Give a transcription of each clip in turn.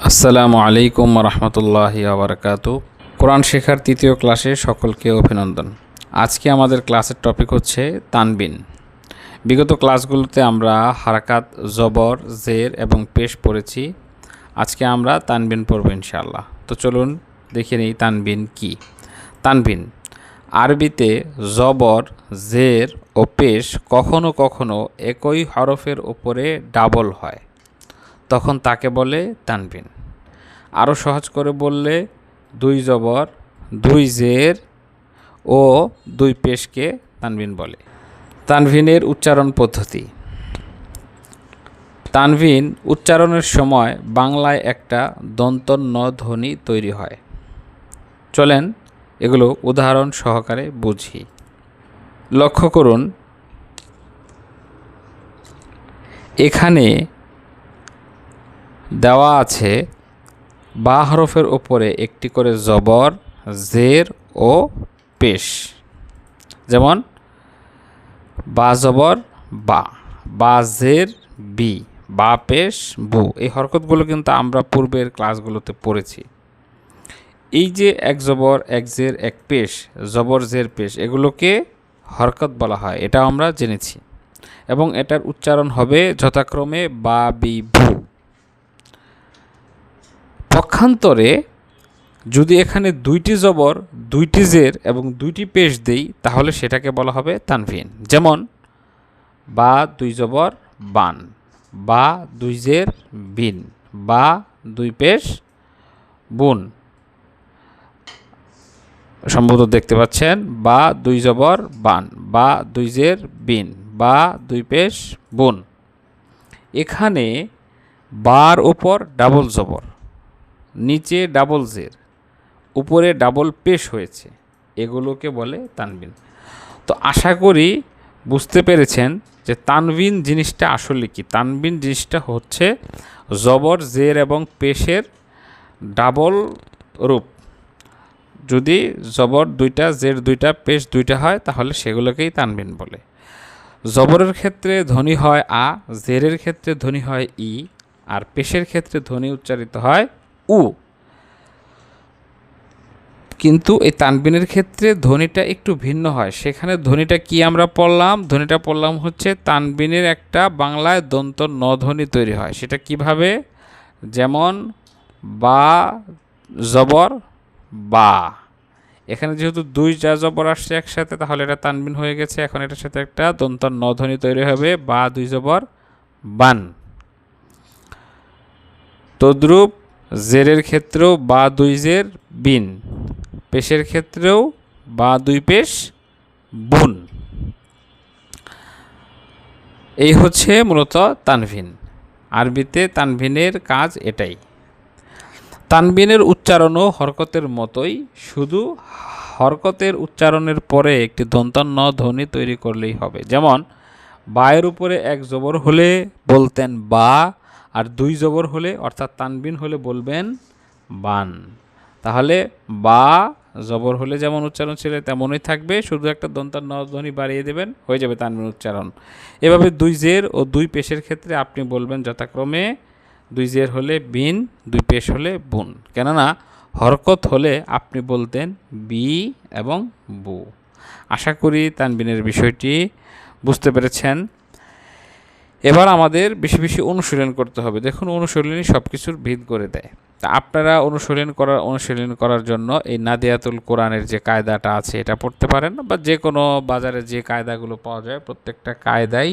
আসসালামু আলাইকুম রহমতুল্লাহি ওয়া কোরআন শেখার তৃতীয় ক্লাসে সকলকে অভিনন্দন। আজকে আমাদের ক্লাসের টপিক হচ্ছে তানবিন। বিগত ক্লাসগুলোতে আমরা হারাকাত, জবর, জের এবং পেশ পড়েছি। আজকে আমরা তানবিন পড়ব ইনশাআল্লাহ। তো চলুন দেখে নিই তানবিন কি। তানবিন আরবিতে জবর, জের ও পেশ কখনো কখনো একই হরফের উপরে ডাবল হয়, তখন তাকে বলে তানবিন। আরও সহজ করে বললে দুই জবর, দুই জের ও দুই পেশকে তানবিন বলে। তানবিনের উচ্চারণ পদ্ধতি। তানবিন উচ্চারণের সময় বাংলায় একটা দন্তন্য ধ্বনি তৈরি হয়। চলেন এগুলো উদাহরণ সহকারে বুঝি। লক্ষ্য করুন, এখানে দেওয়া আছে বা হরফের ওপরে একটি করে জবর, জের ও পেশ। যেমন বা জবর বা, বা জের বি, বা পেশ বু। এই হরকতগুলো কিন্তু আমরা পূর্বের ক্লাসগুলোতে পড়েছি। এই যে এক জবর, এক জের, এক পেশ, জবর, জের, পেশ, এগুলোকে হরকত বলা হয়, এটাও আমরা জেনেছি। এবং এটার উচ্চারণ হবে যথাক্রমে বা, বি, ভু। পক্ষান্তরে যদি এখানে দুইটি জবর, দুইটি জের এবং দুইটি পেশ দেই, তাহলে সেটাকে বলা হবে তানবিন। যেমন বা দুই জবর বান, বা দুই জের বিন, বা দুই পেশ বুন। সম্ভবত দেখতে পাচ্ছেন, বা দুই জবর বান, বা দুই জের বিন, বা দুই পেশ বুন। এখানে বার উপর ডাবল জবর, নিচে ডাবল জের, উপরে ডাবল পেশ হয়েছে, এগুলোকে বলে তানবিন। তো আশা করি বুঝতে পেরেছেন যে তানবিন জিনিসটা আসলে কি। তানবিন জিনিসটা হচ্ছে জবর, জের এবং পেশের ডাবল রূপ। যদি জবর দুইটা, জের দুইটা, পেশ দুইটা হয়, তাহলে সেগুলোকেই তানবিন বলে। জবরের ক্ষেত্রে ধ্বনি হয় আ, জেরের ক্ষেত্রে ধ্বনি হয় ই, আর পেশের ক্ষেত্রে ধ্বনি উচ্চারিত হয় উ। কিন্তু এই তানবিনের ক্ষেত্রে ধ্বনিটা একটু ভিন্ন হয়। সেখানে ধ্বনিটা কি আমরা পড়লাম? ধ্বনিটা পড়লাম হচ্ছে তানবিনের একটা বাংলায় দন্ত ন ধ্বনি তৈরি হয়। সেটা কিভাবে? যেমন বা জবর বা, এখানে যেহেতু দুই যা জবর আসছে একসাথে, তাহলে এটা তানবিন হয়ে গেছে। এখন এটার সাথে একটা দন্ত ন ধ্বনি তৈরি হবে, বা দুই জবর বান। তদ্রূপ জেরের ক্ষেত্রেও বা দুই জের বিন, পেশের ক্ষেত্রেও বা দুই পেশ বুন। এই হচ্ছে মূলত তানবিন। আরবিতে তানবিনের কাজ এটাই। তানবিনের উচ্চারণও হরকতের মতোই, শুধু হরকতের উচ্চারণের পরে একটি দন্তান্ন ধ্বনি তৈরি করলেই হবে। যেমন বায়ের উপরে এক জবর হলে বলতেন বা, আর দুই জবর হলে অর্থাৎ তানবিন হলে বলবেন বান। তাহলে বা জবর হলে যেমন উচ্চারণ ছিল তেমনই থাকবে, শুধু একটা দন্তান্ন ধ্বনি বাড়িয়ে দেবেন, হয়ে যাবে তানবিন উচ্চারণ। এভাবে দুই জের ও দুই পেশের ক্ষেত্রে আপনি বলবেন যথাক্রমে দুই জের হলে বিন, দুই পেশ হলে বুন। কেননা হরকত হলে আপনি বলতেন বি এবং বু। আশা করি তানবিনের বিষয়টি বুঝতে পেরেছেন। এবার আমাদের বেশি বেশি অনুশীলন করতে হবে। দেখুন, অনুশীলনী সব কিছুর ভিত করে দেয়। তা আপনারা অনুশীলন করার জন্য এই নাদিয়াতুল কোরআনের যে কায়দাটা আছে এটা পড়তে পারেন, বা যে কোনো বাজারে যে কায়দাগুলো পাওয়া যায় প্রত্যেকটা কায়দাই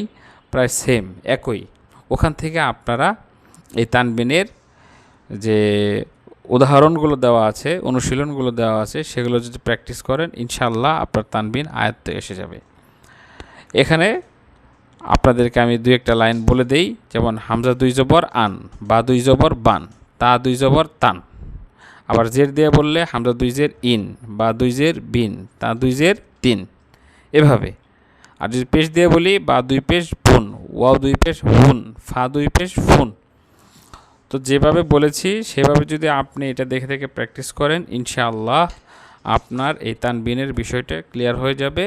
প্রায় সেম, একই। ওখান থেকে আপনারা এই তানবিনের যে উদাহরণগুলো দেওয়া আছে, অনুশীলনগুলো দেওয়া আছে, সেগুলো যদি প্র্যাকটিস করেন, ইনশাআল্লাহ আপনার তানবিন আয়ত্তে এসে যাবে। এখানে আপনাদেরকে আমি দুই একটা লাইন বলে দেই। যেমন হামজা দুই জবর আন, বা দুই জবর বান, তা দুই জবর তান। আবার জের দিয়ে বললে হামজা দুই জের ইন, বা দুই জের বিন, তা দুই জের তিন, এভাবে। আর যদি পেশ দিয়ে বলি বা দুই পেশ বুন, ওয়াও দুই পেশ হুন, ফা দুই পেশ ফুন। তো যেভাবে বলেছি সেভাবে যদি আপনি এটা দেখে দেখে প্র্যাকটিস করেন, ইনশাআল্লাহ আপনার এই তানবিনের বিষয়টা ক্লিয়ার হয়ে যাবে।